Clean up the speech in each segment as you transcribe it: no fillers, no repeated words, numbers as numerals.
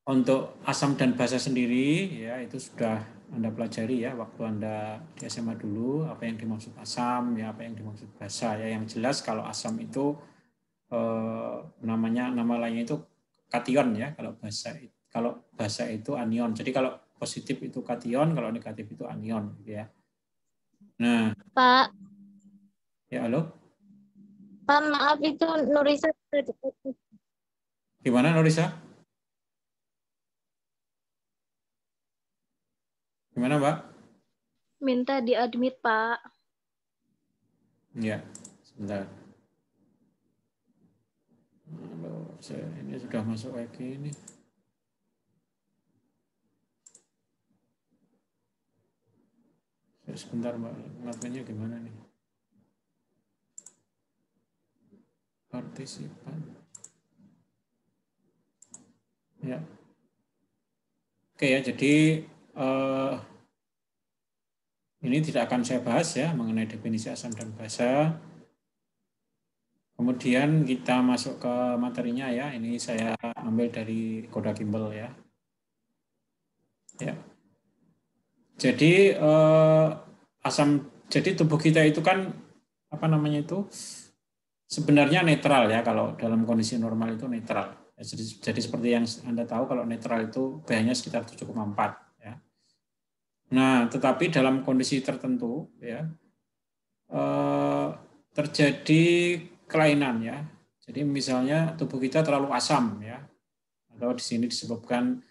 Untuk asam dan basa sendiri ya itu sudah Anda pelajari ya waktu Anda di SMA dulu apa yang dimaksud asam ya apa yang dimaksud basa ya. Yang jelas kalau asam itu nama lainnya itu kation ya, kalau basa itu anion. Jadi kalau positif itu kation, kalau negatif itu anion gitu ya. Nah, Pak, ya halo. Pak maaf itu Nurisa. Gimana Norisa? Gimana, Mbak? Minta diadmit, Pak. Ya, sebentar. Ini sudah masuk lagi ini. Sebentar, Mbak. Adminnya gimana nih? Partisipan. Ya. Oke ya, jadi ini tidak akan saya bahas ya mengenai definisi asam dan basa. Kemudian kita masuk ke materinya ya. Ini saya ambil dari Koda Kimball ya. Ya. Jadi jadi tubuh kita itu kan apa namanya itu sebenarnya netral ya kalau dalam kondisi normal itu netral. Ya, jadi seperti yang Anda tahu kalau netral itu pH-nya sekitar 7,4 ya. Nah, tetapi dalam kondisi tertentu ya terjadi kelainan ya. Jadi misalnya tubuh kita terlalu asam ya, atau di sini disebabkan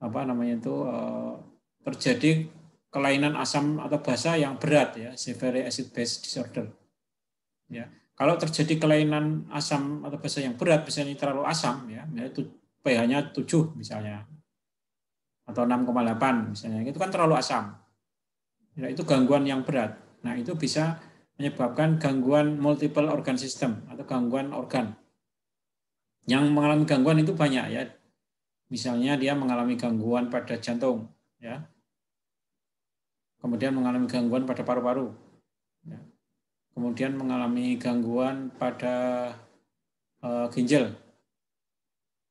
apa namanya itu terjadi kelainan asam atau basa yang berat ya, severe acid base disorder. Ya, kalau terjadi kelainan asam atau basa yang berat, misalnya terlalu asam ya, itu pH-nya 7 misalnya atau 6,8 misalnya, itu kan terlalu asam. Ya, itu gangguan yang berat. Nah, itu bisa menyebabkan gangguan multiple organ system atau gangguan organ. Yang mengalami gangguan itu banyak ya. Misalnya dia mengalami gangguan pada jantung, ya. Kemudian mengalami gangguan pada paru-paru, ya. Kemudian mengalami gangguan pada ginjal,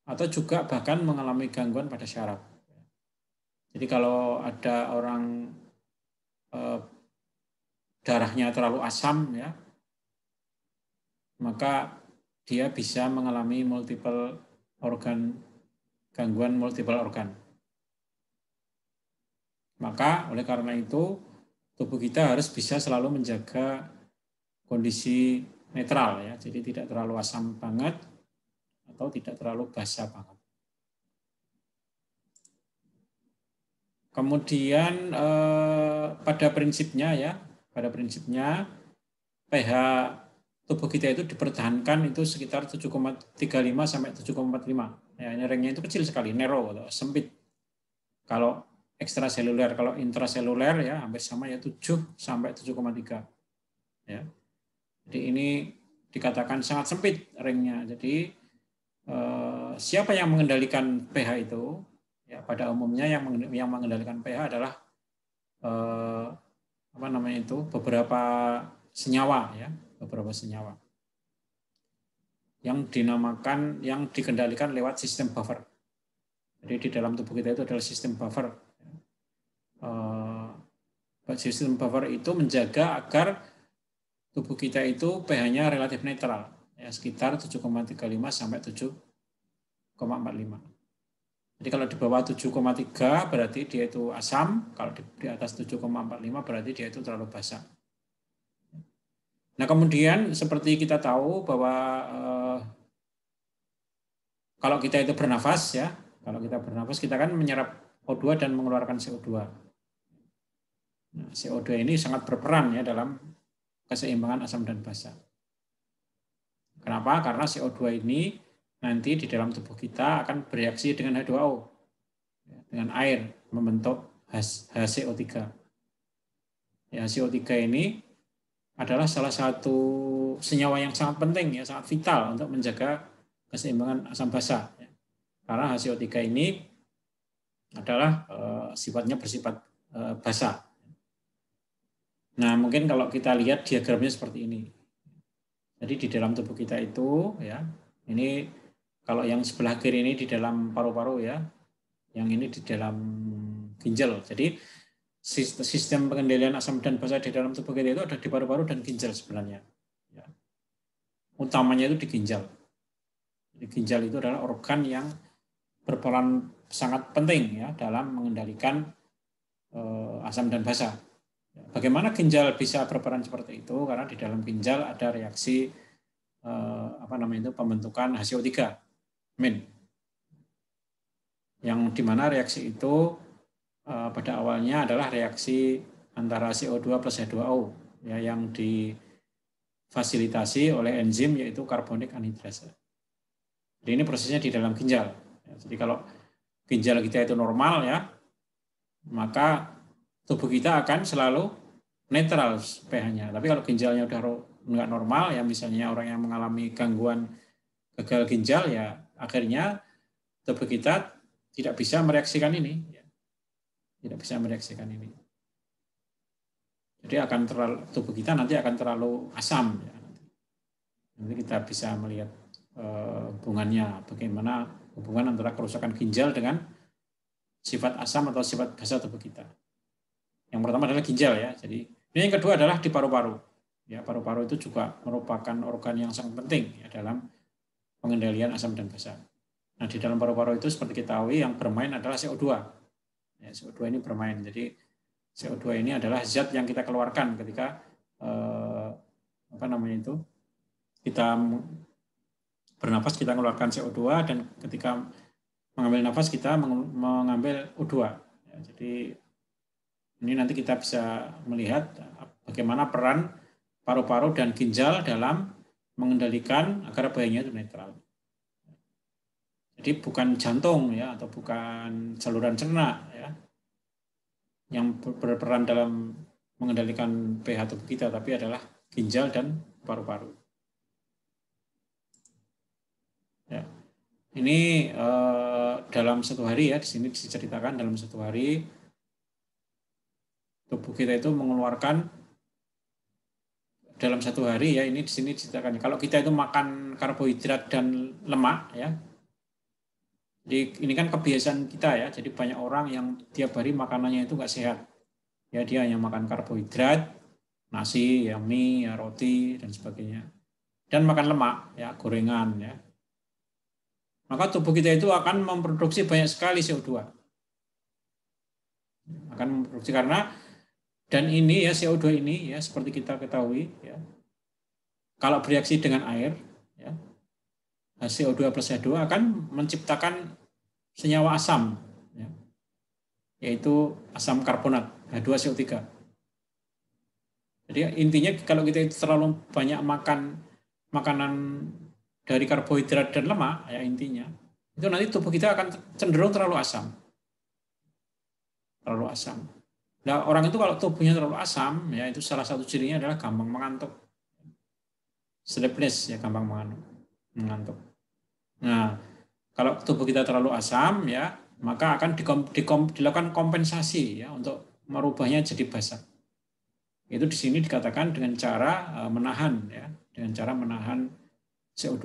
atau juga bahkan mengalami gangguan pada syaraf. Jadi kalau ada orang darahnya terlalu asam, ya, maka dia bisa mengalami gangguan multiple organ. Maka oleh karena itu tubuh kita harus bisa selalu menjaga kondisi netral ya, jadi tidak terlalu asam banget atau tidak terlalu basa banget. Kemudian pada prinsipnya pH tubuh kita itu dipertahankan itu sekitar 7,35 sampai 7,45. Ya, ini ringnya itu kecil sekali, narrow atau sempit. Kalau ekstraseluler, kalau intraseluler ya hampir sama ya 7 sampai 7,3. Ya. Jadi ini dikatakan sangat sempit ringnya. Jadi siapa yang mengendalikan pH itu? Ya, pada umumnya yang mengendalikan pH adalah apa namanya itu beberapa senyawa ya, beberapa senyawa yang dikendalikan lewat sistem buffer. Jadi di dalam tubuh kita itu adalah sistem buffer. Sistem buffer itu menjaga agar tubuh kita itu pH-nya relatif netral, ya sekitar 7,35 sampai 7,45. Jadi kalau di bawah 7,3 berarti dia itu asam, kalau di atas 7,45 berarti dia itu terlalu basa. Nah kemudian seperti kita tahu bahwa kalau kita itu bernafas ya, kalau kita bernafas kita kan menyerap O2 dan mengeluarkan CO2. Nah, CO2 ini sangat berperan ya dalam keseimbangan asam dan basa. Kenapa? Karena CO2 ini nanti di dalam tubuh kita akan bereaksi dengan H2O, dengan air, membentuk HCO3. Ya, HCO3 ini adalah salah satu senyawa yang sangat penting, ya, sangat vital untuk menjaga keseimbangan asam basa. Ya. Karena HCO3 ini adalah sifatnya bersifat basa. Nah, mungkin kalau kita lihat diagramnya seperti ini. Jadi di dalam tubuh kita itu, ya, ini kalau yang sebelah kiri ini di dalam paru-paru ya, Yang ini di dalam ginjal. Jadi sistem pengendalian asam dan basa di dalam tubuh kita itu ada di paru-paru dan ginjal sebenarnya. Ya. Utamanya itu di ginjal. Jadi ginjal itu adalah organ yang berperan sangat penting ya dalam mengendalikan asam dan basa. Bagaimana ginjal bisa berperan seperti itu? Karena di dalam ginjal ada reaksi pembentukan HCO3, min, yang dimana reaksi itu pada awalnya adalah reaksi antara CO2 plus H2O ya, yang difasilitasi oleh enzim yaitu karbonik anhidrasa. Jadi ini prosesnya di dalam ginjal. Jadi kalau ginjal kita itu normal ya, maka tubuh kita akan selalu netral pH-nya. Tapi kalau ginjalnya udah nggak normal ya, misalnya orang yang mengalami gangguan gagal ginjal ya, akhirnya tubuh kita tidak bisa mereaksikan ini. Tidak bisa mereaksikan ini. Jadi tubuh kita nanti akan terlalu asam. Ya. Nanti kita bisa melihat hubungannya, bagaimana hubungan antara kerusakan ginjal dengan sifat asam atau sifat basa tubuh kita. Yang pertama adalah ginjal ya. Jadi yang kedua adalah di paru-paru. Ya, paru-paru itu juga merupakan organ yang sangat penting ya, dalam pengendalian asam dan basa. Nah, di dalam paru-paru itu seperti kita tahu yang bermain adalah CO2. Ya, CO2 ini bermain. Jadi CO2 ini adalah zat yang kita keluarkan ketika kita bernafas, kita mengeluarkan CO2, dan ketika mengambil nafas kita mengambil O2. Ya, jadi ini nanti kita bisa melihat bagaimana peran paru-paru dan ginjal dalam mengendalikan agar pH-nya itu netral. Jadi bukan jantung ya, atau bukan saluran cerna ya, yang berperan dalam mengendalikan pH tubuh kita, tapi adalah ginjal dan paru-paru. Ya. Ini dalam satu hari ya, di sini diceritakan dalam satu hari tubuh kita itu mengeluarkan dalam satu hari ya, ini di sini diceritakan. Kalau kita itu makan karbohidrat dan lemak ya, jadi ini kan kebiasaan kita ya. Jadi banyak orang yang tiap hari makanannya itu nggak sehat. Ya, dia hanya makan karbohidrat, nasi, ya, mie, ya, roti dan sebagainya, dan makan lemak ya, gorengan ya. Maka tubuh kita itu akan memproduksi banyak sekali CO2. Akan memproduksi karena, dan ini ya, CO2 ini ya, seperti kita ketahui ya, kalau bereaksi dengan air ya, CO2 plus H2 akan menciptakan senyawa asam ya, yaitu asam karbonat H2CO3. Jadi intinya kalau kita itu terlalu banyak makan makanan dari karbohidrat dan lemak ya, intinya itu nanti tubuh kita akan cenderung terlalu asam. Terlalu asam. Nah, orang itu kalau tubuhnya terlalu asam ya, itu salah satu cirinya adalah gampang mengantuk. Sleepless ya, gampang mengantuk. Nah, kalau tubuh kita terlalu asam ya, maka akan dilakukan kompensasi ya untuk merubahnya jadi basa. Itu di sini dikatakan dengan cara menahan ya, dengan cara menahan CO2.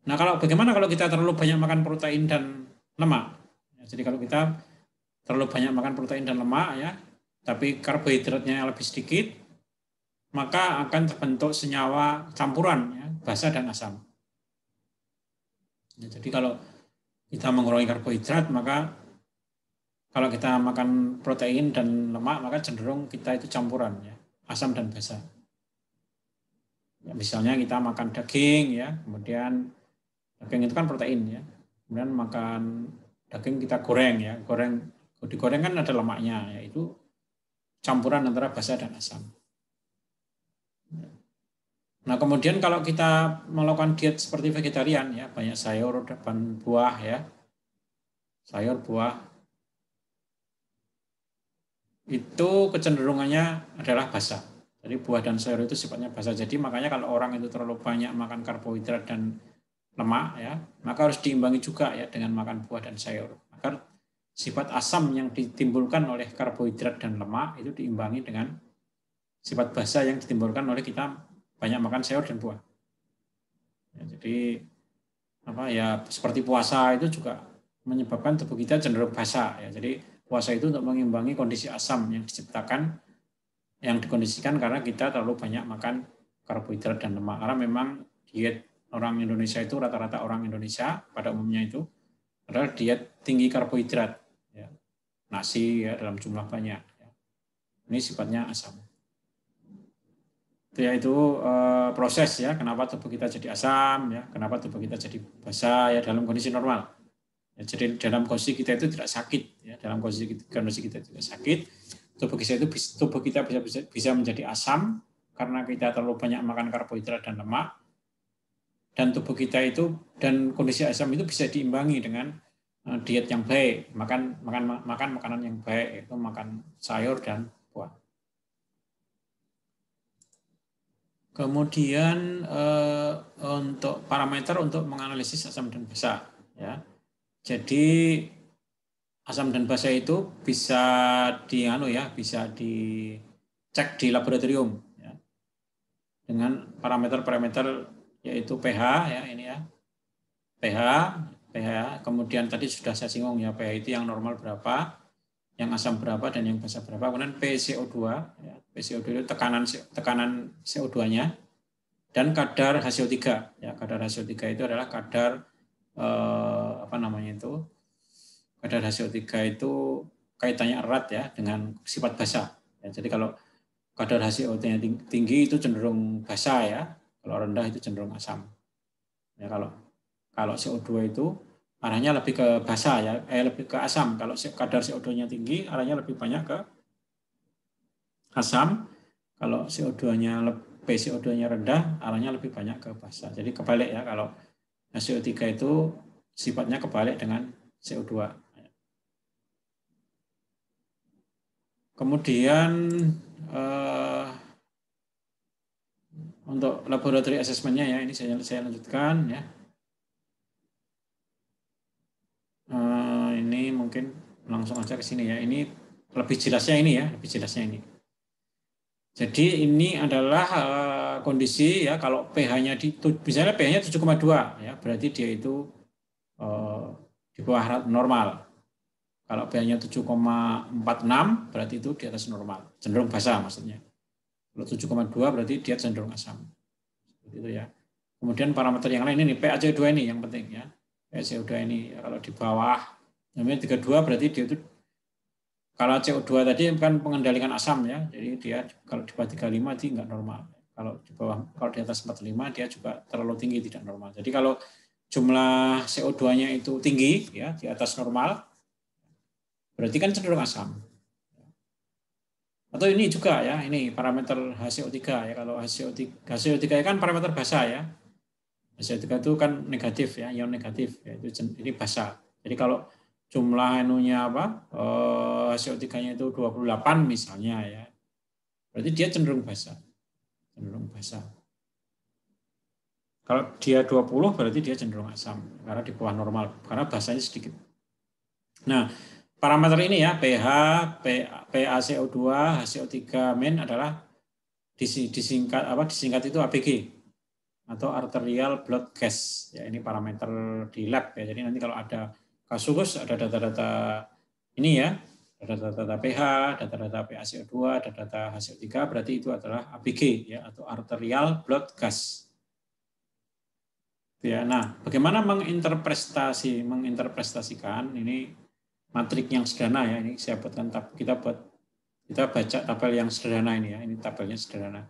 Nah, bagaimana kalau kita terlalu banyak makan protein dan lemak? Jadi kalau kita terlalu banyak makan protein dan lemak ya, tapi karbohidratnya lebih sedikit, maka akan terbentuk senyawa campuran ya, basa dan asam. Ya, jadi kalau kita mengurangi karbohidrat, maka kalau kita makan protein dan lemak, maka cenderung kita itu campuran ya, asam dan basa. Ya, misalnya kita makan daging ya, kemudian daging itu kan protein ya, kemudian makan daging kita goreng ya, digoreng kan ada lemaknya, yaitu campuran antara basa dan asam. Nah, kemudian kalau kita melakukan diet seperti vegetarian ya, banyak sayur dan buah ya, sayur buah, itu kecenderungannya adalah basa. Jadi buah dan sayur itu sifatnya basa. Jadi makanya kalau orang itu terlalu banyak makan karbohidrat dan lemak ya, maka harus diimbangi juga ya dengan makan buah dan sayur. Agar sifat asam yang ditimbulkan oleh karbohidrat dan lemak itu diimbangi dengan sifat basa yang ditimbulkan oleh kita banyak makan sayur dan buah. Ya, jadi seperti puasa itu juga menyebabkan tubuh kita cenderung basa. Ya. Jadi puasa itu untuk mengimbangi kondisi asam yang diciptakan, yang dikondisikan karena kita terlalu banyak makan karbohidrat dan lemak. Karena memang diet orang Indonesia itu, rata-rata orang Indonesia pada umumnya itu adalah diet tinggi karbohidrat. Ya. Nasi ya, dalam jumlah banyak. Ya. Ini sifatnya asam. Itu yaitu proses ya, kenapa tubuh kita jadi asam, ya, kenapa tubuh kita jadi basa ya dalam kondisi normal. Ya, jadi dalam kondisi kita itu tidak sakit, ya, dalam kondisi kita tidak sakit, tubuh kita bisa menjadi asam karena kita terlalu banyak makan karbohidrat dan lemak, dan tubuh kita itu dan kondisi asam itu bisa diimbangi dengan diet yang baik, makan makanan yang baik, yaitu makan sayur dan buah. Kemudian untuk parameter untuk menganalisis asam dan basa, ya. Jadi asam dan basa itu bisa bisa dicek di laboratorium, ya, dengan parameter-parameter yaitu pH, ya ini ya, pH. Kemudian tadi sudah saya singgung ya, pH itu yang normal berapa, yang asam berapa, dan yang basa berapa. Kemudian PCO2, ya, PCO2 itu tekanan CO2-nya, dan kadar HCO3. Ya, kadar HCO3 itu adalah kadar kadar HCO3 itu kaitannya erat ya dengan sifat basa. Ya, jadi kalau kadar HCO3-nya tinggi itu cenderung basa ya, kalau rendah itu cenderung asam. Ya, kalau CO2 itu arahnya lebih ke basa ya, lebih ke asam. Kalau kadar CO2-nya tinggi arahnya lebih banyak ke asam. Kalau PCO2-nya rendah arahnya lebih banyak ke basa. Jadi kebalik ya, kalau HCO3 itu sifatnya kebalik dengan CO2. Kemudian untuk laboratory assessment-nya ya, ini saya lanjutkan ya. Ini mungkin langsung aja ke sini ya. Ini lebih jelasnya ini. Jadi ini adalah kondisi ya, kalau pH-nya misalnya pH-nya 7,2 ya, berarti dia itu di bawah normal. Kalau pH-nya 7,46 berarti itu di atas normal, cenderung basa maksudnya. Kalau 7,2 berarti dia cenderung asam. Seperti itu ya. Kemudian parameter yang lain ini PaCO2 ini yang penting ya. PaCO2 ini kalau di bawah namanya 32 berarti dia itu, kalau CO2 tadi kan pengendalikan asam ya. Jadi dia kalau di bawah 35 dia enggak normal. Kalau di atas 45 dia juga terlalu tinggi, tidak normal. Jadi kalau jumlah CO2-nya itu tinggi ya, di atas normal, berarti kan cenderung asam. Atau ini juga ya, ini parameter HCO3 ya. Kalau HCO3 kan parameter basa ya. HCO3 itu kan negatif ya, ion negatif ya, itu ini basa. Jadi kalau jumlah HCO3-nya itu 28 misalnya ya, berarti dia cenderung basa. Kalau dia 20 berarti dia cenderung asam karena di bawah normal, karena basanya sedikit. Nah, parameter ini ya, pH, PaCO2, HCO3 min adalah disingkat itu ABG atau arterial blood gas. Ya, ini parameter di lab ya. Jadi nanti kalau ada kasus, ada data-data ini ya, data-data pH, data-data PaCO2, data-data HCO3, berarti itu adalah ABG ya, atau arterial blood gas. Ya, nah, bagaimana menginterpretasikan ini matrik yang sederhana ya, ini saya buatkan kita baca tabel yang sederhana ini ya, ini tabelnya sederhana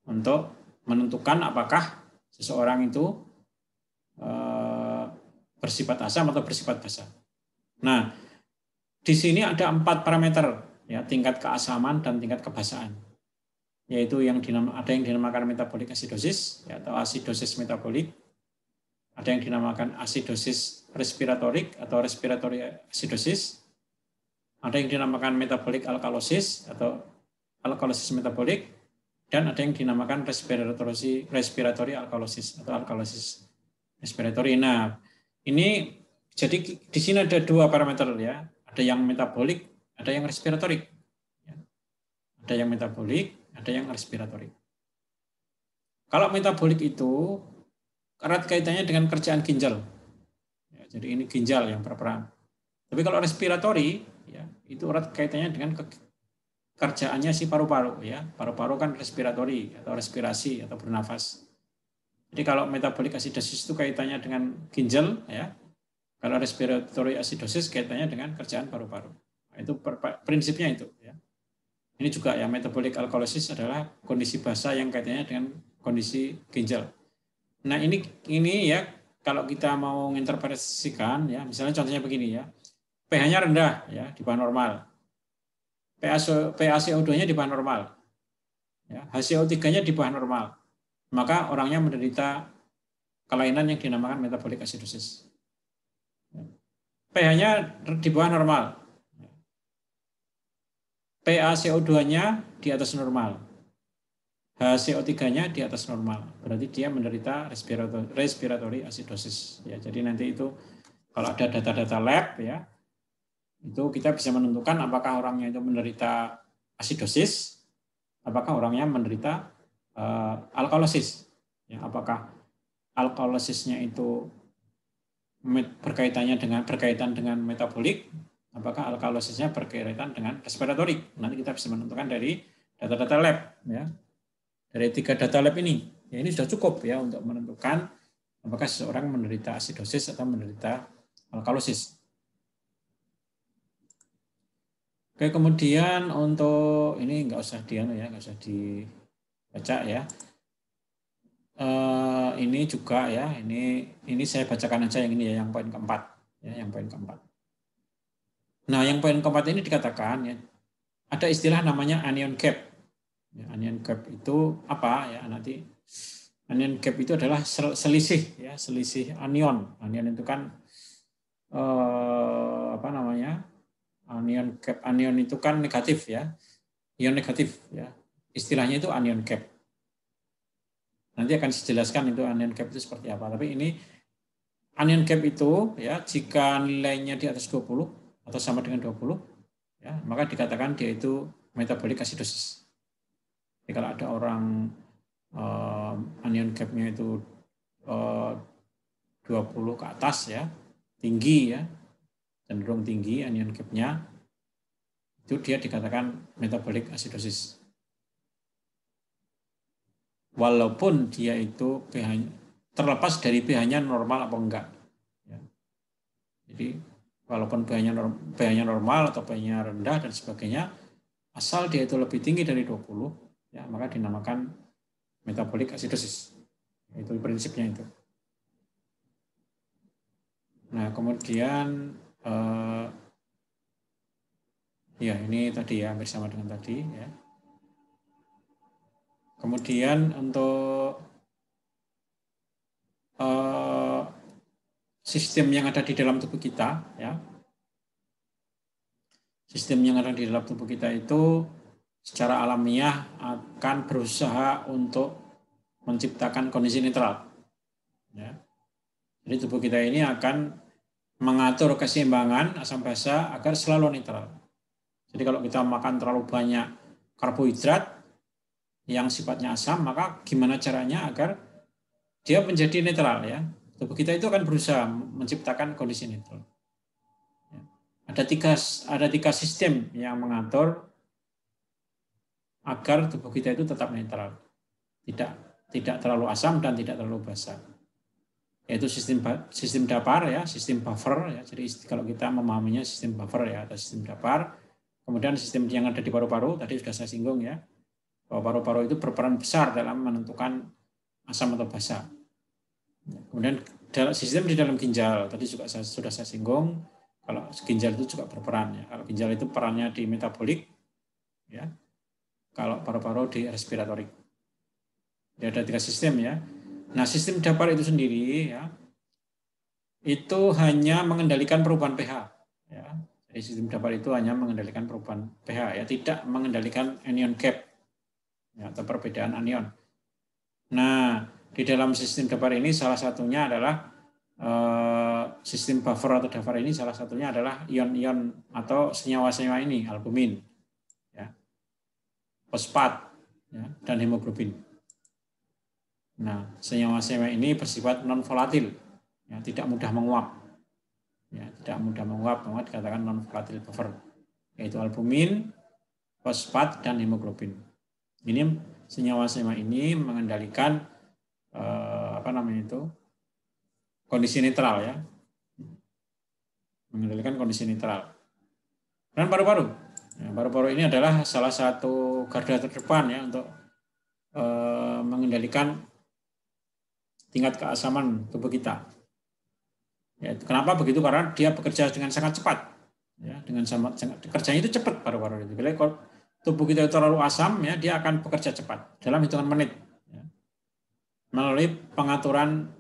untuk menentukan apakah seseorang itu bersifat asam atau bersifat basa. Nah, di sini ada 4 parameter ya, tingkat keasaman dan tingkat kebasaan, yaitu ada yang dinamakan metabolic acidosis ya, atau acidosis metabolik, ada yang dinamakan acidosis respiratorik atau respiratory acidosis, ada yang dinamakan metabolic alkalosis atau alkalosis metabolik, dan ada yang dinamakan respiratory alkalosis atau alkalosis respiratory. Nah, ini jadi di sini ada 2 parameter ya, ada yang metabolik, ada yang respiratorik. Ada yang metabolik, ada yang respiratorik. Kalau metabolik itu erat kaitannya dengan kerjaan ginjal. Jadi ini ginjal yang berperan. Tapi kalau respiratory, ya, itu erat kaitannya dengan kerjaannya si paru-paru. Ya, paru-paru kan respiratory atau respirasi atau bernafas. Jadi kalau metabolic acidosis itu kaitannya dengan ginjal, ya. Kalau respiratory acidosis kaitannya dengan kerjaan paru-paru. Nah, itu prinsipnya itu. Ya. Ini juga ya metabolic alkalosis adalah kondisi basa yang kaitannya dengan kondisi ginjal. Nah ini ya kalau kita mau menginterpretasikan ya misalnya contohnya begini ya, pH-nya rendah ya di bawah normal, PaCO2-nya di bawah normal, ya, HCO3-nya di bawah normal, maka orangnya menderita kelainan yang dinamakan metabolic acidosis. pH-nya di bawah normal, PaCO2-nya di atas normal, HCO3-nya di atas normal, berarti dia menderita respiratory acidosis. Ya, jadi nanti itu kalau ada data-data lab ya, itu kita bisa menentukan apakah orangnya itu menderita acidosis, apakah orangnya menderita alkalosis. Ya, apakah alkalosisnya itu berkaitan dengan metabolik, apakah alkalosisnya berkaitan dengan respiratory. Nanti kita bisa menentukan dari data-data lab ya. Dari 3 data lab ini. Ya, ini sudah cukup ya untuk menentukan apakah seseorang menderita acidosis atau menderita alkalosis. Oke, kemudian untuk ini nggak usah dibaca ya. Ini juga ya, ini saya bacakan aja yang ini ya, yang poin keempat ya, yang poin keempat. Nah, yang poin keempat ini dikatakan ya, ada istilah namanya anion gap. Ya, anion gap itu apa ya? Nanti anion gap itu adalah selisih ya, selisih anion. Anion itu kan apa namanya? Anion gap, anion itu kan negatif ya. Ion negatif ya. Istilahnya itu anion gap. Nanti akan dijelaskan itu anion gap itu seperti apa. Tapi ini anion gap itu ya jika nilainya di atas 20 atau sama dengan 20 ya, maka dikatakan dia itu metabolic acidosis. Jadi kalau ada orang anion gap-nya itu 20 ke atas ya, tinggi ya, cenderung tinggi anion gap-nya, itu dia dikatakan metabolic acidosis. Walaupun dia itu pH-nya terlepas dari pH-nya normal atau enggak. Ya. Jadi walaupun pH-nya normal atau pH-nya rendah dan sebagainya, asal dia itu lebih tinggi dari 20, ya, maka dinamakan metabolic acidosis. Itu prinsipnya itu. Nah, kemudian ya ini tadi ya, bersama dengan tadi ya. Kemudian untuk sistem yang ada di dalam tubuh kita ya. Sistem yang ada di dalam tubuh kita itu secara alamiah akan berusaha untuk menciptakan kondisi netral. Ya. Jadi tubuh kita ini akan mengatur keseimbangan asam basa agar selalu netral. Jadi kalau kita makan terlalu banyak karbohidrat yang sifatnya asam, maka gimana caranya agar dia menjadi netral ya. Tubuh kita itu akan berusaha menciptakan kondisi netral. Ada tiga sistem yang mengatur agar tubuh kita itu tetap netral, tidak terlalu asam dan tidak terlalu basa. Yaitu sistem Dapar ya, sistem buffer ya. Jadi kalau kita memahaminya sistem buffer ya, ada sistem Dapar. Kemudian sistem yang ada di paru-paru tadi sudah saya singgung ya, bahwa paru-paru itu berperan besar dalam menentukan asam atau basa. Kemudian sistem di dalam ginjal tadi juga sudah saya singgung. Kalau ginjal itu juga berperan ya. Kalau ginjal itu perannya di metabolik ya. Kalau paru-paru di respiratorik. Ya, ada 3 sistem ya. Nah, sistem Dapar itu sendiri ya, itu hanya mengendalikan perubahan pH ya. Jadi sistem Dapar itu hanya mengendalikan perubahan pH ya, tidak mengendalikan anion gap ya, atau perbedaan anion. Nah, di dalam sistem Dapar ini salah satunya adalah sistem buffer atau Dapar ini salah satunya adalah ion-ion atau senyawa-senyawa ini, albumin, ya, fosfat, ya, dan hemoglobin. Nah, senyawa-senyawa ini bersifat non volatil, ya, tidak mudah menguap. ya, tidak mudah menguap, maka dikatakan non volatile buffer, yaitu albumin, fosfat, dan hemoglobin. Ini senyawa-senyawa ini mengendalikan kondisi netral, ya, mengendalikan kondisi netral. Dan paru-paru, ya, paru-paru ini adalah salah satu garda terdepan, ya, untuk mengendalikan tingkat keasaman tubuh kita. Ya, kenapa begitu? Karena dia bekerja dengan sangat cepat. Ya, dengan kerjanya itu cepat paru-paru itu. Bila tubuh kita terlalu asam, ya, dia akan bekerja cepat dalam hitungan menit, ya, melalui pengaturan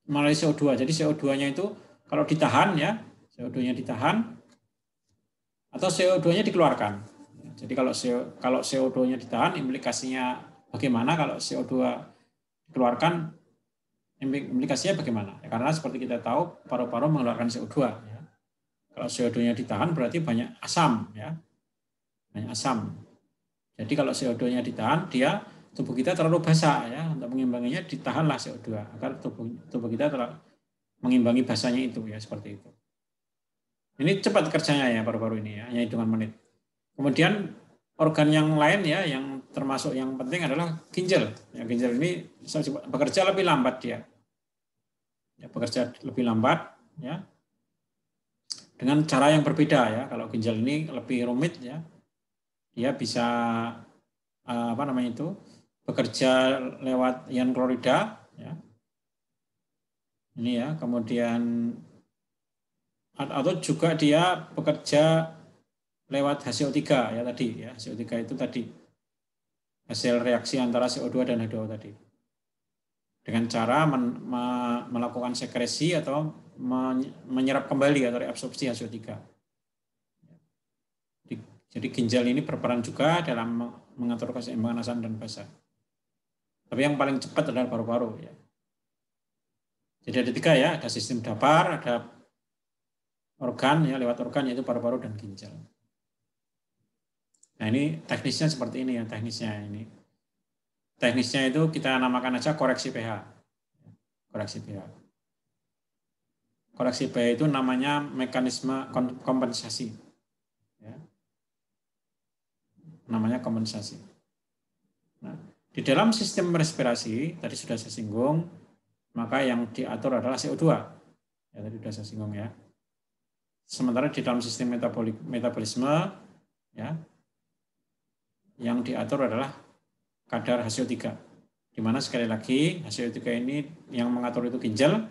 melalui CO2. Jadi CO2-nya itu kalau ditahan, ya, CO2-nya ditahan atau CO2-nya dikeluarkan. Jadi kalau CO2-nya ditahan, implikasinya bagaimana? Kalau CO2 dikeluarkan, implikasinya bagaimana? Ya, karena seperti kita tahu paru-paru mengeluarkan CO2. Ya. Kalau CO2-nya ditahan berarti banyak asam, ya, banyak asam. Jadi kalau CO2-nya ditahan, tubuh kita terlalu basah, ya, untuk mengimbanginya ditahanlah CO2 agar tubuh kita mengimbangi basahnya itu, ya, seperti itu. Ini cepat kerjanya, ya, paru-paru ini, ya, hanya hitungan menit. Kemudian organ yang lain, ya, yang termasuk yang penting adalah ginjal. Ya, ginjal ini bekerja lebih lambat dia. Ya, bekerja lebih lambat, ya, dengan cara yang berbeda, ya. Kalau ginjal ini lebih rumit, ya, dia bisa bekerja lewat ion klorida, ya. Ini, ya, kemudian atau juga dia bekerja lewat HCO3, ya, tadi, ya, HCO3 itu tadi hasil reaksi antara CO2 dan H2O tadi. Dengan cara melakukan sekresi atau menyerap kembali atau reabsorpsi HCO3. Jadi ginjal ini berperan juga dalam mengatur keseimbangan asam dan basa. Tapi yang paling cepat adalah paru-paru, ya. Jadi ada 3, ya, ada sistem dapar, ada organ, ya, lewat organ yaitu paru-paru dan ginjal. Nah, ini teknisnya seperti ini, ya, teknisnya ini. Teknisnya itu kita namakan aja koreksi pH. Koreksi pH. Koreksi pH itu namanya mekanisme kompensasi. Ya. Namanya kompensasi. Nah, di dalam sistem respirasi, tadi sudah saya singgung, maka yang diatur adalah CO2. Ya, tadi sudah saya singgung, ya. Sementara di dalam sistem metabolisme, ya, yang diatur adalah kadar HCO3. Di mana sekali lagi HCO3 ini yang mengatur itu ginjal,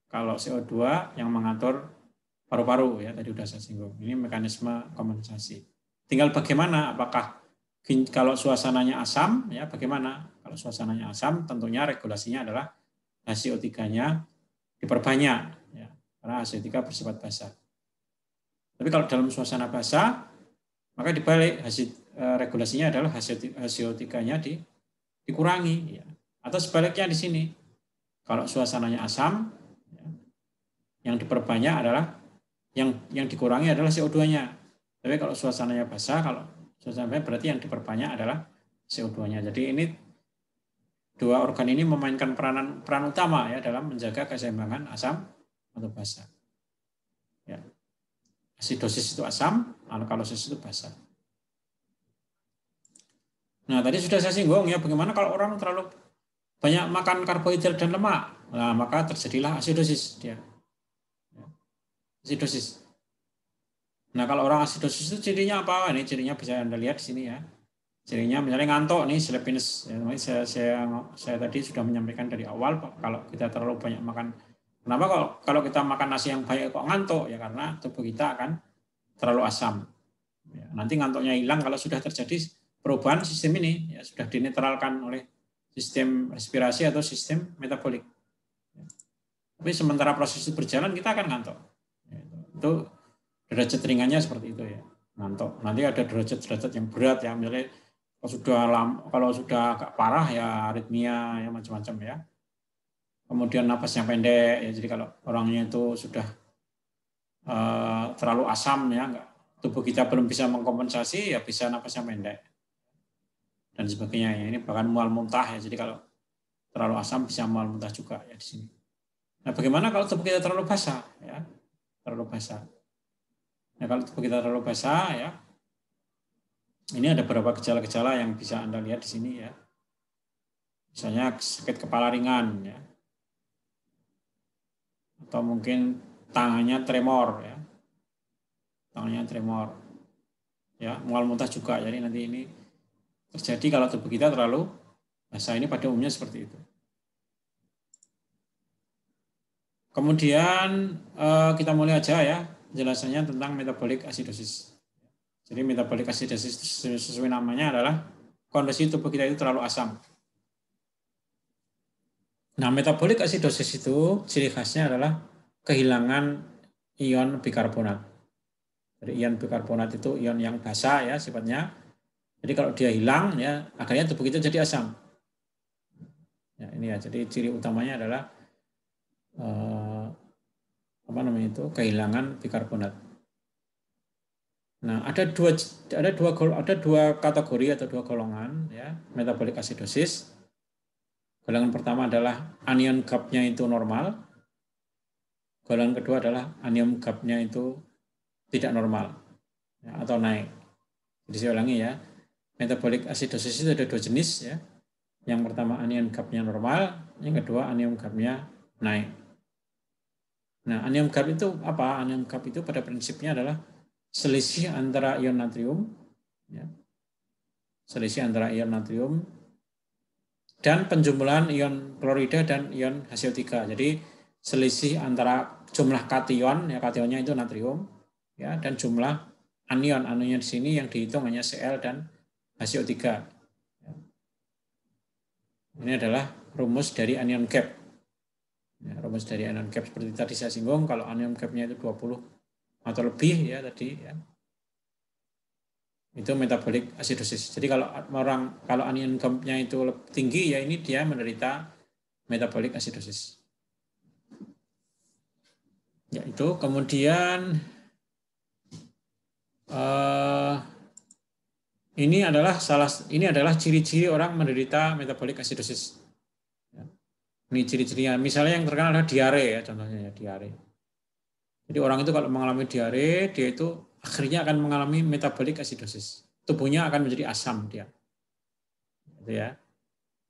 kalau CO2 yang mengatur paru-paru, ya, tadi sudah saya singgung. Ini mekanisme kompensasi. Tinggal bagaimana, apakah kalau suasananya asam, ya, bagaimana? Kalau suasananya asam, tentunya regulasinya adalah HCO3-nya diperbanyak, ya, karena HCO3 bersifat basah. Tapi kalau dalam suasana basah, maka dibalik, regulasinya adalah HCO3-nya dikurangi, ya. Atau sebaliknya di sini, kalau suasananya asam, ya, yang diperbanyak adalah yang dikurangi adalah CO2-nya. Tapi kalau suasananya basah, kalau suasananya berarti yang diperbanyak adalah CO2-nya. Jadi ini dua organ ini memainkan peran utama, ya, dalam menjaga keseimbangan asam atau basa. Ya. Asidosis itu asam, alkalosis itu basa. Nah, tadi sudah saya singgung, ya, bagaimana kalau orang terlalu banyak makan karbohidrat dan lemak, nah, maka terjadilah asidosis dia. Asidosis. Nah, kalau orang asidosis itu cirinya apa? Ini cirinya bisa Anda lihat di sini, ya. Cirinya misalnya ngantuk nih, sleepiness. Ya, saya tadi sudah menyampaikan dari awal, kalau kita terlalu banyak makan. Kenapa kalau kita makan nasi yang banyak kok ngantuk? Ya karena tubuh kita akan terlalu asam. Ya, nanti ngantuknya hilang kalau sudah terjadi perubahan sistem ini, ya, sudah dinetralkan oleh sistem respirasi atau sistem metabolik. Ya. Tapi sementara proses itu berjalan, kita akan ngantuk. Ya, itu derajat ringannya seperti itu, ya, ngantuk. Nanti ada derajat yang berat, ya, misalnya kalau sudah agak parah, ya aritmia, ya, macam-macam, ya. Kemudian napasnya pendek, ya, jadi kalau orangnya itu sudah terlalu asam, ya, tubuh kita belum bisa mengkompensasi, ya bisa napasnya pendek dan sebagainya, ya. Ini bahkan mual muntah, ya, jadi kalau terlalu asam bisa mual muntah juga, ya, di sini. Nah, bagaimana kalau tubuh kita terlalu basah, ya? terlalu basah. Nah, kalau tubuh kita terlalu basah ya, ini ada beberapa gejala-gejala yang bisa Anda lihat di sini ya. Misalnya sakit kepala ringan ya. Atau mungkin tangannya tremor ya. Tangannya tremor. Ya, mual muntah juga. Jadi nanti ini terjadi kalau tubuh kita terlalu basah. Ini pada umumnya seperti itu. Kemudian kita mulai aja ya penjelasannya tentang metabolic acidosis. Jadi metabolic acidosis sesuai namanya adalah kondisi tubuh kita itu terlalu asam. Nah, metabolic acidosis itu ciri khasnya adalah kehilangan ion bikarbonat. Jadi ion bikarbonat itu ion yang basah ya sifatnya. Jadi kalau dia hilang ya akhirnya tubuh kita jadi asam. Ya, ini ya. Jadi ciri utamanya adalah kehilangan bikarbonat. Nah, ada dua kategori atau dua golongan ya metabolic acidosis. Golongan pertama adalah anion gap-nya itu normal. Golongan kedua adalah anion gap-nya itu tidak normal ya, atau naik. Jadi saya ulangi ya. Metabolic acidosis itu ada dua jenis ya. Yang pertama anion gap-nya normal, yang kedua anion gap-nya naik. Nah, anion gap itu apa? Anion gap itu pada prinsipnya adalah selisih antara ion natrium, ya, selisih antara ion natrium dan penjumlahan ion klorida dan ion HCO3. Jadi selisih antara jumlah kation, ya kationnya itu natrium, ya, dan jumlah anionnya di sini yang dihitung hanya Cl dan HCO3. Ya. Ini adalah rumus dari anion gap. Ya, rumus dari anion gap seperti tadi saya singgung, kalau anion gap-nya itu 20 atau lebih ya tadi ya. Itu metabolic acidosis. Jadi kalau anion gap-nya itu lebih tinggi ya ini dia menderita metabolic acidosis. Ya itu kemudian ini adalah ciri-ciri orang menderita metabolic acidosis. Ini ciri-cirinya. Misalnya yang terkenal adalah diare ya, contohnya ya diare. Jadi orang itu kalau mengalami diare, dia itu akhirnya akan mengalami metabolic acidosis. Tubuhnya akan menjadi asam dia. Gitu ya.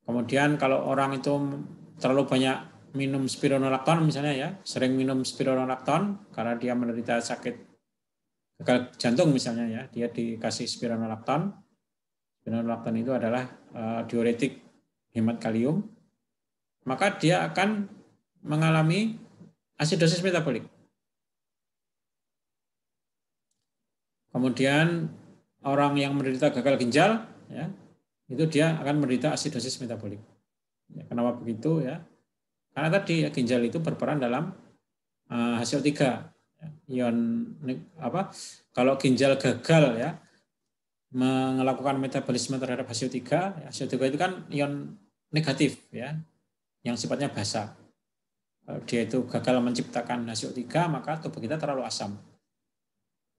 Kemudian kalau orang itu terlalu banyak minum spironolakton misalnya ya, sering minum spironolakton karena dia menderita sakit gagal jantung misalnya ya, dia dikasih spironolakton. Spironolakton itu adalah diuretik hemat kalium. Maka dia akan mengalami asidosis metabolik. Kemudian orang yang menderita gagal ginjal, ya, itu dia akan menderita asidosis metabolik. Ya, kenapa begitu ya? Karena tadi ya, ginjal itu berperan dalam HCO3. Ya, ion kalau ginjal gagal ya melakukan metabolisme terhadap HCO3, ya, HCO3 itu kan ion negatif ya, yang sifatnya basa. Kalau dia itu gagal menciptakan HCO3, maka tubuh kita terlalu asam.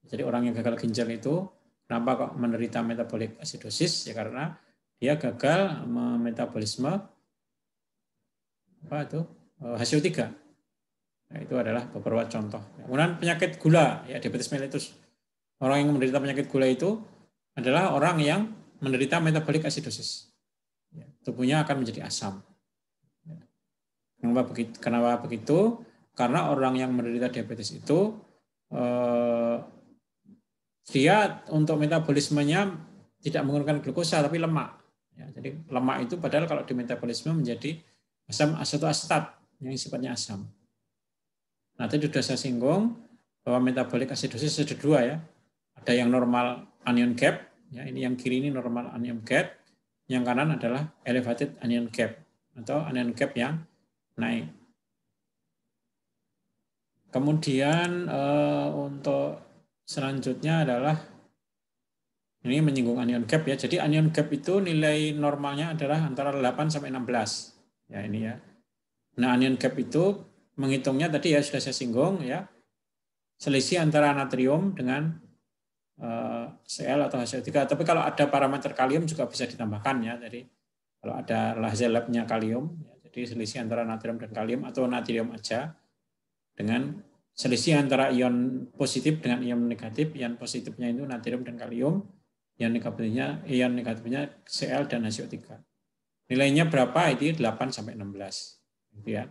Jadi orang yang gagal ginjal itu kenapa kok menderita metabolic acidosis? Ya karena dia gagal memetabolisme HCO3. Nah, itu adalah beberapa contoh. Kemudian penyakit gula, ya diabetes mellitus. Orang yang menderita penyakit gula itu adalah orang yang menderita metabolic acidosis. Ya, tubuhnya akan menjadi asam. Kenapa begitu? Karena orang yang menderita diabetes itu dia untuk metabolismenya tidak menggunakan glukosa tapi lemak. Ya, jadi lemak itu padahal kalau dimetabolisme menjadi asam asetoasetat yang sifatnya asam. Nah, tadi sudah saya singgung bahwa metabolic acidosis ada dua ya. Ada yang normal anion gap, ya ini yang kiri ini normal anion gap, yang kanan adalah elevated anion gap atau anion gap yang naik. Kemudian untuk selanjutnya adalah ini menyinggung anion gap ya. Jadi anion gap itu nilai normalnya adalah antara 8 sampai 16. Ya ini ya. Nah, anion gap itu menghitungnya tadi ya sudah saya singgung ya. Selisih antara natrium dengan Cl atau HCO3. Tapi kalau ada parameter kalium juga bisa ditambahkan ya. Jadi kalau ada laser lab-nya kalium, ya, jadi selisih antara natrium dan kalium atau natrium aja dengan selisih antara ion positif dengan ion negatif. Ion positifnya itu natrium dan kalium, ion negatifnya Cl dan HCO3. Nilainya berapa? Itu 8 sampai 16. Gitu ya.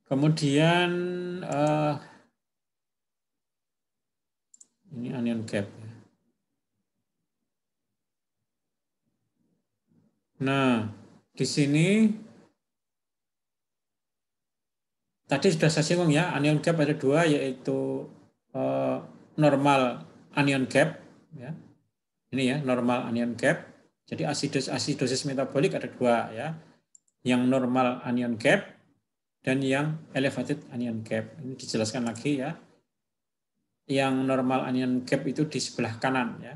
Kemudian ini anion gap. Nah, di sini tadi sudah saya singgung ya, anion gap ada dua, yaitu normal anion gap, ya. Ini ya, normal anion gap. Jadi asidosis metabolik ada dua ya, yang normal anion gap dan yang elevated anion gap. Ini dijelaskan lagi ya. Yang normal anion gap itu di sebelah kanan ya.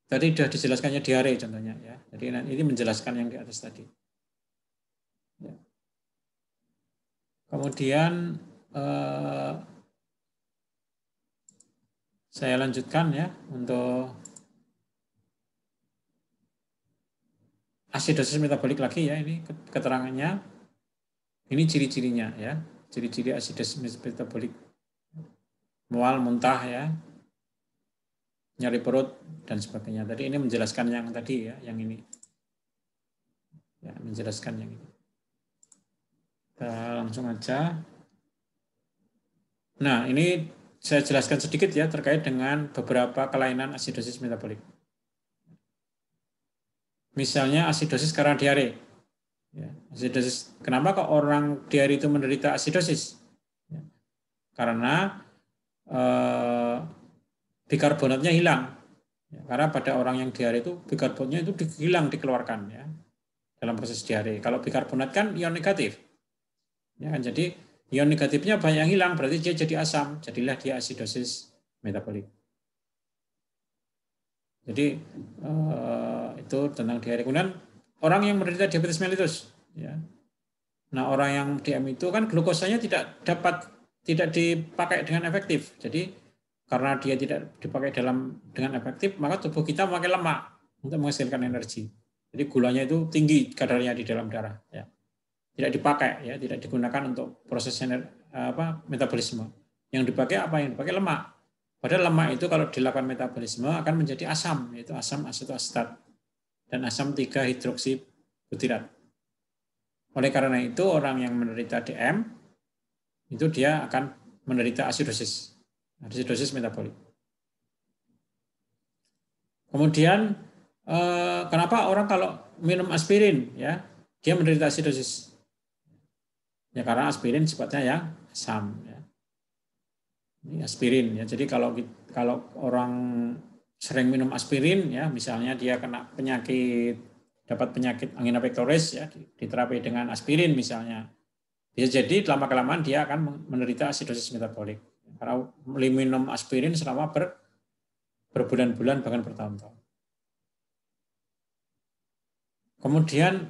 Tadi sudah dijelaskannya diare contohnya ya. Jadi ini menjelaskan yang di atas tadi. Ya. Kemudian saya lanjutkan ya untuk asidosis metabolik lagi ya. Ini keterangannya. Ini ciri-cirinya ya. Ciri-ciri asidosis metabolik. Mual, muntah ya. Nyeri perut dan sebagainya. Tadi ini menjelaskan yang tadi ya, yang ini. Ya, menjelaskan yang ini. Kita langsung aja. Nah, ini saya jelaskan sedikit ya terkait dengan beberapa kelainan asidosis metabolik. Misalnya asidosis karena diare. Ya, asidosis. Kenapa kok orang diare itu menderita asidosis? Ya, karena bikarbonatnya hilang. Ya, karena pada orang yang diare itu bikarbonatnya itu hilang dikeluarkan ya dalam proses diare. Kalau bikarbonat kan ion negatif. Ya kan, jadi ion negatifnya banyak yang hilang, berarti dia jadi asam, jadilah dia asidosis metabolik. Jadi itu tentang diare. Kemudian orang yang menderita diabetes mellitus, ya. Nah orang yang DM itu kan glukosanya tidak dipakai dengan efektif. Jadi karena dia tidak dipakai dengan efektif, maka tubuh kita memakai lemak untuk menghasilkan energi. Jadi gulanya itu tinggi kadarnya di dalam darah. Ya. Tidak dipakai ya, tidak digunakan untuk proses metabolisme. Yang dipakai apa? Yang dipakai lemak. Padahal lemak itu kalau dilakukan metabolisme akan menjadi asam, yaitu asam asetoasetat dan asam 3-hidroksibutirat. Oleh karena itu orang yang menderita DM itu dia akan menderita asidosis metabolik. Kemudian kenapa orang kalau minum aspirin ya dia menderita asidosis? Ya karena aspirin sifatnya yang asam ya. Ini aspirin ya. Jadi kalau orang sering minum aspirin ya, misalnya dia kena dapat penyakit angina pectoris ya, diterapi dengan aspirin misalnya. Bisa jadi lama-kelamaan dia akan menderita asidosis metabolik. Karena minum aspirin selama berbulan-bulan bahkan bertahun-tahun. Kemudian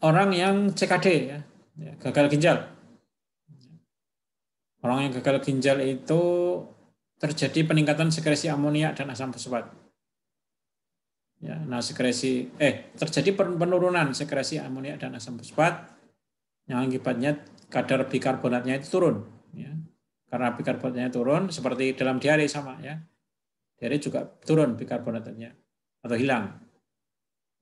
orang yang CKD ya, gagal ginjal. Orang yang gagal ginjal itu terjadi peningkatan sekresi amoniak dan asam fosfat. Ya, nah terjadi penurunan sekresi amoniak dan asam fosfat yang akibatnya kadar bikarbonatnya itu turun. Ya. Karena bikarbonatnya turun, seperti dalam diare sama ya. Diare juga turun bikarbonatnya atau hilang.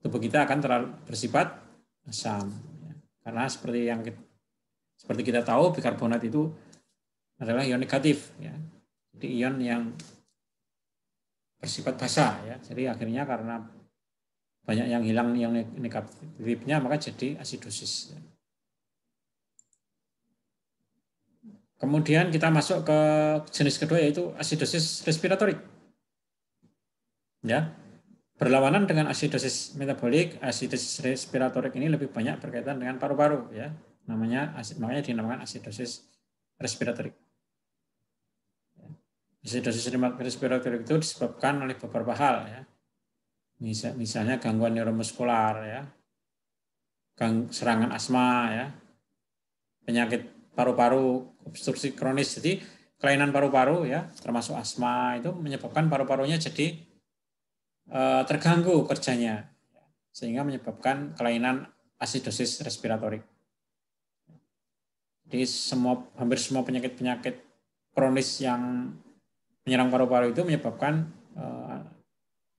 Tubuh kita akan bersifat asam. Ya. Karena seperti kita tahu bikarbonat itu adalah ion negatif ya. Jadi ion yang bersifat basa ya. Jadi akhirnya karena banyak yang hilang ion negatifnya maka jadi asidosis. Ya. Kemudian kita masuk ke jenis kedua yaitu asidosis respiratorik. Ya. Berlawanan dengan asidosis metabolik, asidosis respiratorik ini lebih banyak berkaitan dengan paru-paru ya. Makanya dinamakan asidosis respiratorik. Asidosis respiratorik itu disebabkan oleh beberapa hal ya. Misalnya gangguan neuromuskular ya. Serangan asma ya. Penyakit paru-paru, obstruksi kronis. Jadi kelainan paru-paru ya, termasuk asma itu menyebabkan paru-parunya jadi terganggu kerjanya sehingga menyebabkan kelainan asidosis respiratorik. Jadi hampir semua penyakit-penyakit kronis yang menyerang paru-paru itu menyebabkan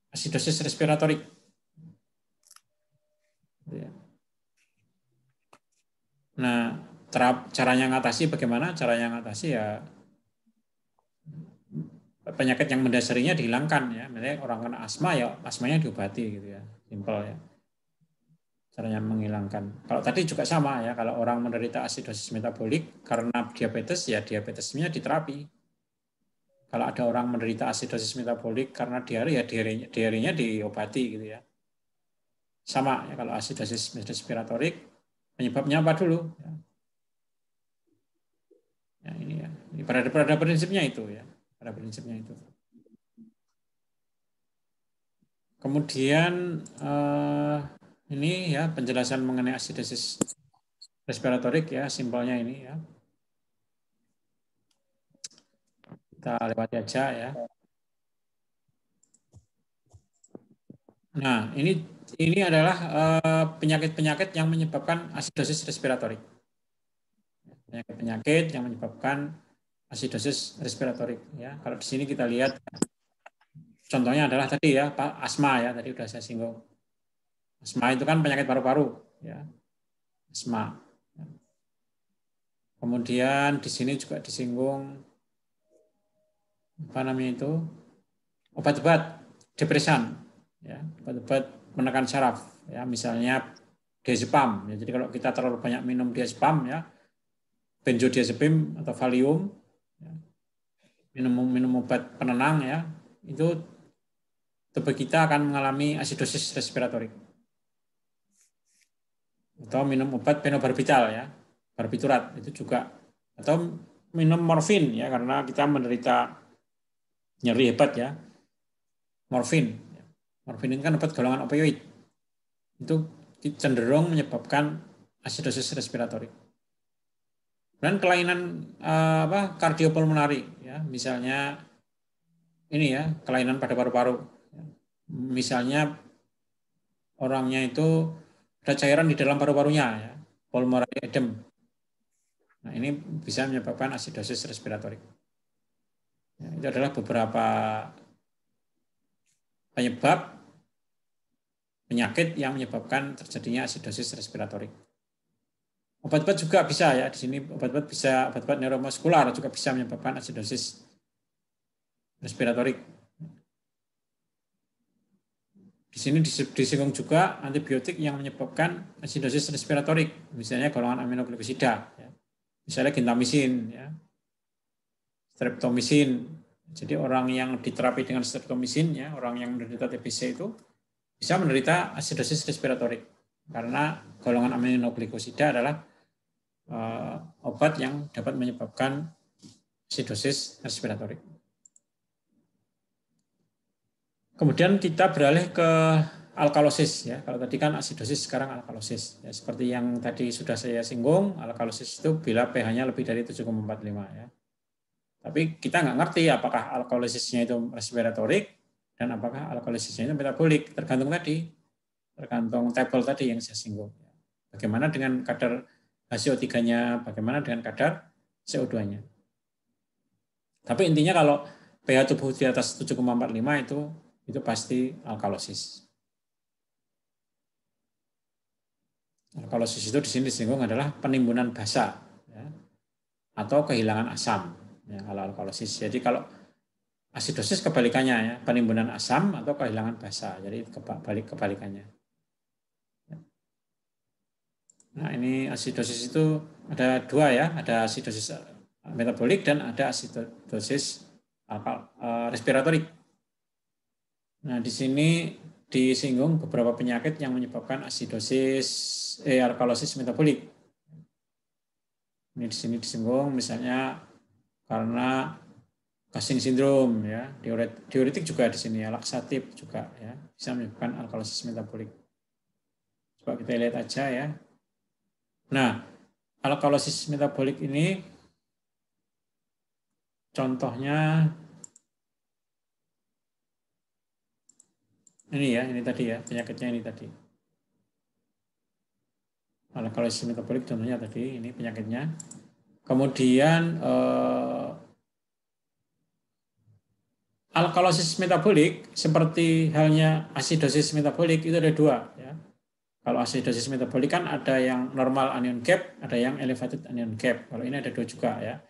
asidosis respiratorik. Nah, caranya ngatasi bagaimana? Caranya ngatasi ya penyakit yang mendasarinya dihilangkan ya. Misalnya orang kena asma ya asmanya diobati gitu ya. Simpel ya. Caranya menghilangkan. Kalau tadi juga sama ya, kalau orang menderita asidosis metabolik karena diabetes ya diabetesnya diterapi. Kalau ada orang menderita asidosis metabolik karena diare ya diarenya diobati gitu ya. Sama ya kalau asidosis respiratorik penyebabnya apa dulu? Ya, ini ya. Ini pada prinsipnya itu ya. Pada prinsipnya itu. Kemudian ini ya penjelasan mengenai asidosis respiratorik ya, simpelnya ini ya. Kita lewati aja ya. Nah, ini adalah penyakit-penyakit yang menyebabkan asidosis respiratorik. Penyakit-penyakit yang menyebabkan asidosis respiratorik ya. Kalau di sini kita lihat contohnya adalah tadi ya, Pak, asma ya, tadi sudah saya singgung. Asma itu kan penyakit paru-paru ya. Asma. Kemudian di sini juga disinggung apa namanya itu? Obat-obat depresan ya, obat-obat menekan saraf ya, misalnya diazepam ya. Jadi kalau kita terlalu banyak minum diazepam ya, benzodiazepam atau Valium ya, minum obat penenang ya, itu tubuh kita akan mengalami asidosis respiratorik. Atau minum obat fenobarbital ya, barbiturat itu juga, atau minum morfin ya karena kita menderita nyeri hebat ya. Morfin. Morfin ini kan obat golongan opioid. Itu cenderung menyebabkan asidosis respiratorik. Dan kelainan kardiopulmonari ya, misalnya ini ya, kelainan pada paru-paru. Misalnya orangnya itu ada cairan di dalam paru-parunya ya, pulmonary edem. Nah, ini bisa menyebabkan asidosis respiratorik. Ya, itu adalah beberapa penyebab penyakit yang menyebabkan terjadinya asidosis respiratorik. Obat-obat juga bisa ya, di sini obat-obat neuromuskular juga bisa menyebabkan asidosis respiratorik. Di sini disinggung juga antibiotik yang menyebabkan asidosis respiratorik, misalnya golongan aminoglikosida, ya. Misalnya gentamisin, ya. Streptomisin. Jadi orang yang diterapi dengan streptomisin, ya, orang yang menderita TBC itu bisa menderita asidosis respiratorik karena golongan aminoglikosida adalah obat yang dapat menyebabkan asidosis respiratorik. Kemudian kita beralih ke alkalosis ya. Kalau tadi kan asidosis, sekarang alkalosis. Ya, seperti yang tadi sudah saya singgung, alkalosis itu bila pH-nya lebih dari 7,45 ya. Tapi kita nggak ngerti apakah alkalisisnya itu respiratorik dan apakah alkalisisnya itu metabolik. Tergantung tabel tadi yang saya singgung. Bagaimana dengan kadar CO3-nya, bagaimana dengan kadar CO2-nya. Tapi intinya kalau pH tubuh di atas 7,45 itu pasti alkalosis. Alkalosis itu di sini disinggung adalah penimbunan basa ya, atau kehilangan asam ya, kalau alkalosis. Jadi kalau asidosis kebalikannya ya, penimbunan asam atau kehilangan basa. Jadi kebalikannya. Nah, ini asidosis itu ada dua ya, ada asidosis metabolik dan ada asidosis respiratorik. Nah, di sini disinggung beberapa penyakit yang menyebabkan alkalosis metabolik. Ini di sini disinggung misalnya karena Cushing syndrome ya, diuretik juga di sini ya, laksatif juga ya, bisa menyebabkan alkalosis metabolik. Coba kita lihat aja ya. Nah, alkalosis metabolik ini contohnya ini ya, ini tadi ya, penyakitnya ini tadi. Alkalosis metabolik contohnya tadi, ini penyakitnya. Kemudian alkalosis metabolik seperti halnya asidosis metabolik itu ada dua. Ya. Kalau asidosis metabolik kan ada yang normal anion gap, ada yang elevated anion gap. Kalau ini ada dua juga ya.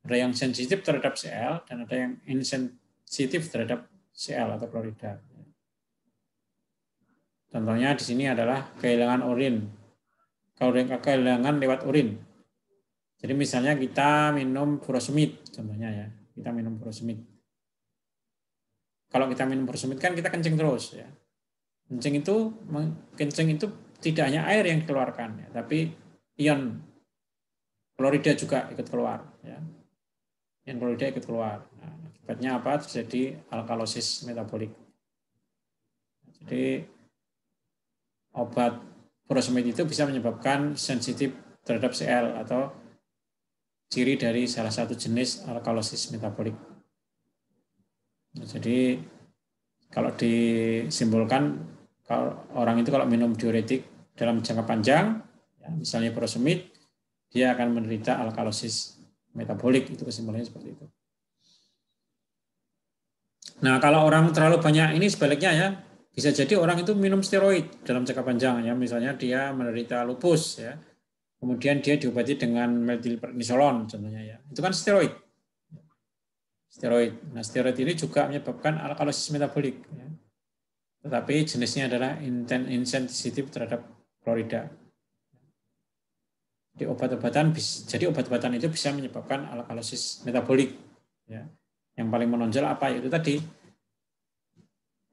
Ada yang sensitif terhadap Cl dan ada yang insensitif terhadap Cl atau klorida. Contohnya di sini adalah kehilangan urin. Kehilangan lewat urin. Jadi misalnya kita minum furosemid, contohnya ya. Kita minum furosemid. Kalau kita minum furosemid kan kita kencing terus ya. Kencing itu tidak hanya air yang dikeluarkan ya, tapi ion klorida juga ikut keluar ya. Ion klorida ikut keluar. Nah, akibatnya apa? Terjadi alkalosis metabolik. Jadi obat furosemid itu bisa menyebabkan sensitif terhadap Cl atau ciri dari salah satu jenis alkalosis metabolik. Nah, jadi kalau disimbolkan, kalau orang itu kalau minum diuretik dalam jangka panjang, ya, misalnya furosemid, dia akan menderita alkalosis metabolik. Itu kesimpulannya seperti itu. Nah, kalau orang terlalu banyak ini sebaliknya ya, bisa jadi orang itu minum steroid dalam jangka panjang ya, misalnya dia menderita lupus ya. Kemudian dia diobati dengan methylprednisolon contohnya ya. Itu kan steroid. Steroid. Nah, steroid ini juga menyebabkan alkalosis metabolik ya. Tetapi jenisnya adalah insensitif terhadap klorida. Jadi obat-obatan itu bisa menyebabkan alkalosis metabolik ya. Yang paling menonjol apa? Itu tadi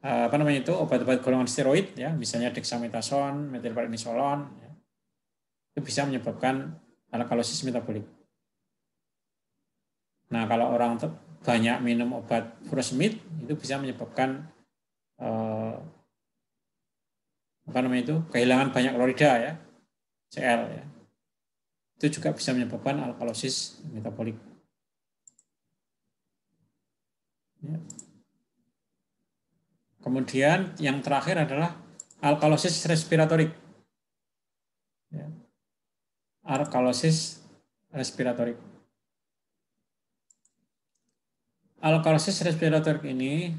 obat-obat golongan steroid ya, misalnya dexamethasone, methylprednisolon ya. Itu bisa menyebabkan alkalosis metabolik. Nah, kalau orang banyak minum obat furosemid itu bisa menyebabkan kehilangan banyak klorida ya, Cl ya. Itu juga bisa menyebabkan alkalosis metabolik. Ya. Kemudian yang terakhir adalah alkalosis respiratorik. Ya. Alkalosis respiratorik. Alkalosis respiratorik ini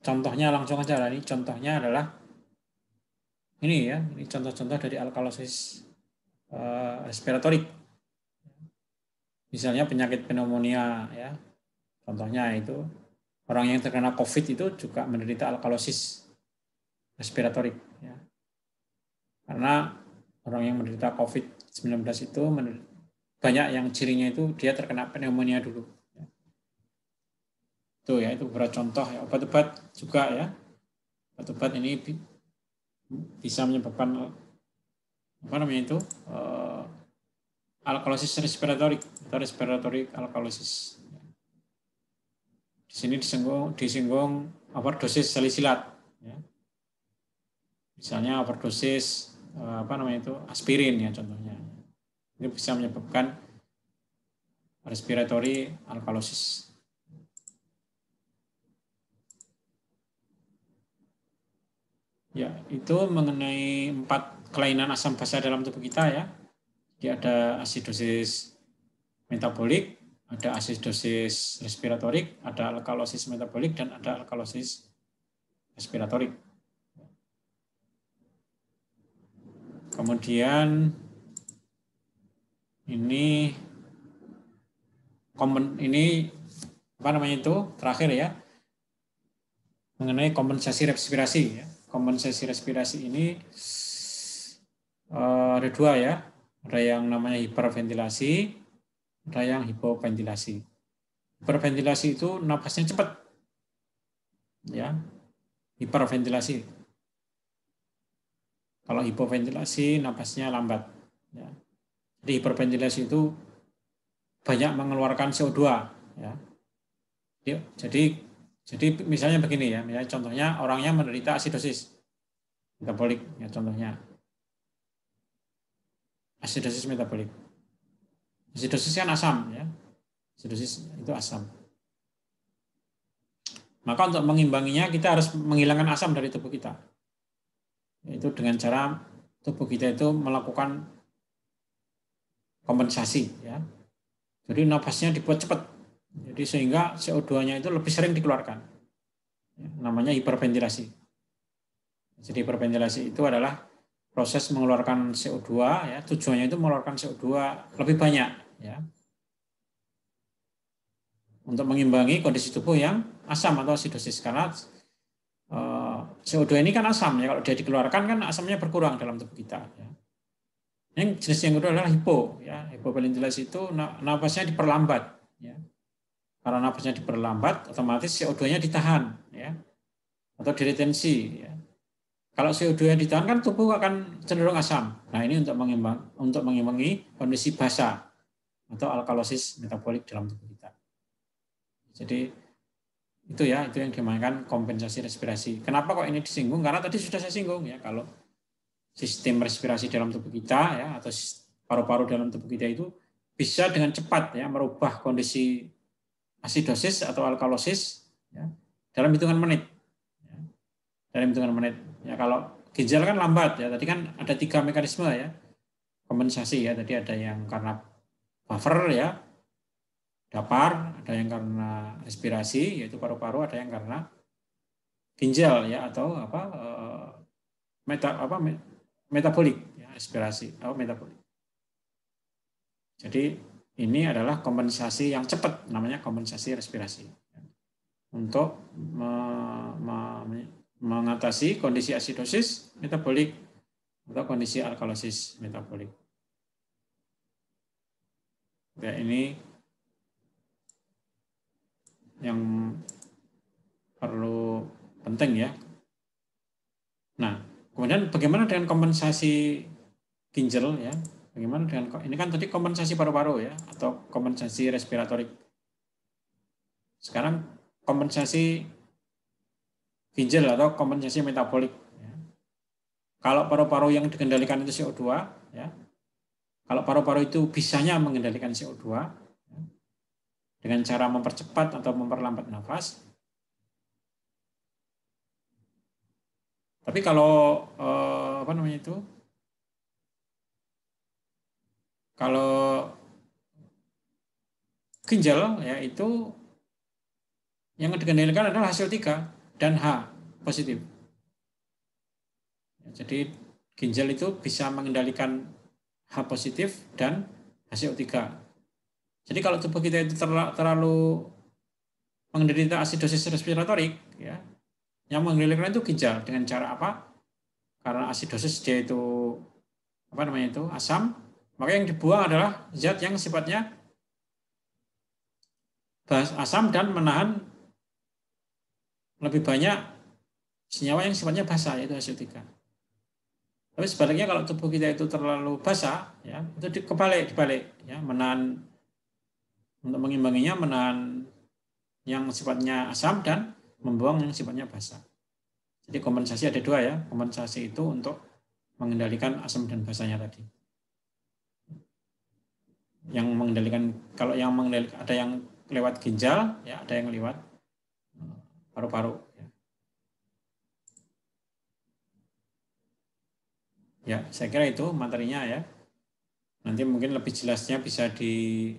contohnya langsung aja lah. Ini contohnya adalah ini ya, ini contoh-contoh dari alkalosis respiratorik. Misalnya penyakit pneumonia ya. Contohnya itu orang yang terkena COVID itu juga menderita alkalosis respiratorik ya. Karena orang yang menderita COVID-19 itu banyak yang cirinya itu dia terkena pneumonia dulu. Itu ya, itu beberapa contoh ya. Obat-obat juga ya. Obat-obat ini bisa menyebabkan alkalosis respiratorik atau respiratory alkalosis. Di sini disinggung overdosis salisilat ya. Misalnya overdosis aspirin ya contohnya. Ini bisa menyebabkan respiratory alkalosis. Ya, itu mengenai 4 kelainan asam basa dalam tubuh kita ya. Jadi ada asidosis metabolik, ada asidosis respiratorik, ada alkalosis metabolik, dan ada alkalosis respiratorik. Kemudian ini terakhir ya, mengenai kompensasi respirasi ya. Kompensasi respirasi ini ada 2 ya. Ada yang namanya hiperventilasi, ada yang hipoventilasi. Hiperventilasi itu napasnya cepat. Ya. Hiperventilasi. Kalau hipoventilasi napasnya lambat. Ya. Jadi hiperventilasi itu banyak mengeluarkan CO2 ya. Jadi misalnya begini ya, misalnya contohnya orangnya menderita asidosis metabolik ya contohnya. Asidosis metabolik. Asidosis kan asam ya. Asidosis itu asam. Maka untuk mengimbanginya kita harus menghilangkan asam dari tubuh kita. Yaitu dengan cara tubuh kita itu melakukan kompensasi, ya. Jadi nafasnya dibuat cepat, jadi sehingga CO2-nya itu lebih sering dikeluarkan, ya, namanya hiperventilasi. Jadi hiperventilasi itu adalah proses mengeluarkan CO2, ya, tujuannya itu mengeluarkan CO2 lebih banyak, ya, untuk mengimbangi kondisi tubuh yang asam atau asidosis. Karena CO2 ini kan asam, ya, kalau dia dikeluarkan kan asamnya berkurang dalam tubuh kita, ya. Yang jenis yang kedua adalah hipo, ya. Hipoventilasi itu nafasnya diperlambat, ya. Karena nafasnya diperlambat, otomatis CO2-nya ditahan, ya, atau diretensi, ya. Kalau CO2 yang ditahan kan tubuh akan cenderung asam. Nah, ini untuk mengimbangi kondisi basa atau alkalosis metabolik dalam tubuh kita. Jadi itu ya, itu yang dinamakan kompensasi respirasi. Kenapa kok ini disinggung? Karena tadi sudah saya singgung, ya, kalau sistem respirasi dalam tubuh kita, ya, atau paru-paru dalam tubuh kita itu bisa dengan cepat, ya, merubah kondisi asidosis atau alkalosis, ya, dalam hitungan menit, ya. Dalam hitungan menit, ya. Kalau ginjal kan lambat, ya, tadi kan ada 3 mekanisme, ya, kompensasi, ya. Tadi ada yang karena buffer, ya, dapar, ada yang karena respirasi yaitu paru-paru, ada yang karena ginjal, ya, atau metabolik, ya, respirasi atau metabolik. Jadi ini adalah kompensasi yang cepat, namanya kompensasi respirasi, ya, untuk mengatasi kondisi asidosis metabolik atau kondisi alkalosis metabolik. Ya, ini yang perlu penting, ya. Nah, kemudian bagaimana dengan kompensasi ginjal, ya? Bagaimana dengan ini kan tadi kompensasi paru-paru, ya, atau kompensasi respiratorik. Sekarang kompensasi ginjal atau kompensasi metabolik, ya. Kalau paru-paru yang dikendalikan itu CO2, ya. Kalau paru-paru itu bisanya mengendalikan CO2, ya, dengan cara mempercepat atau memperlambat nafas. Tapi kalau apa namanya itu? Kalau ginjal, ya, itu yang dikendalikan adalah hasil 3 dan H positif. Jadi ginjal itu bisa mengendalikan H positif dan HCO3. Jadi kalau tubuh kita itu terlalu menderita asidosis respiratorik, ya, yang mengendalikan itu ginjal dengan cara apa? Karena asidosis dia itu apa namanya itu asam, maka yang dibuang adalah zat yang sifatnya asam dan menahan lebih banyak senyawa yang sifatnya basa, yaitu HCO3. Tapi sebaliknya kalau tubuh kita itu terlalu basah, ya, itu dibalik, ya, menahan, untuk mengimbanginya menahan yang sifatnya asam dan membuang yang sifatnya basa. Jadi kompensasi ada 2, ya. Kompensasi itu untuk mengendalikan asam dan basanya tadi. Yang mengendalikan, kalau yang mengendalikan ada yang lewat ginjal, ya, ada yang lewat paru-paru, ya. Ya, saya kira itu materinya, ya. Nanti mungkin lebih jelasnya bisa di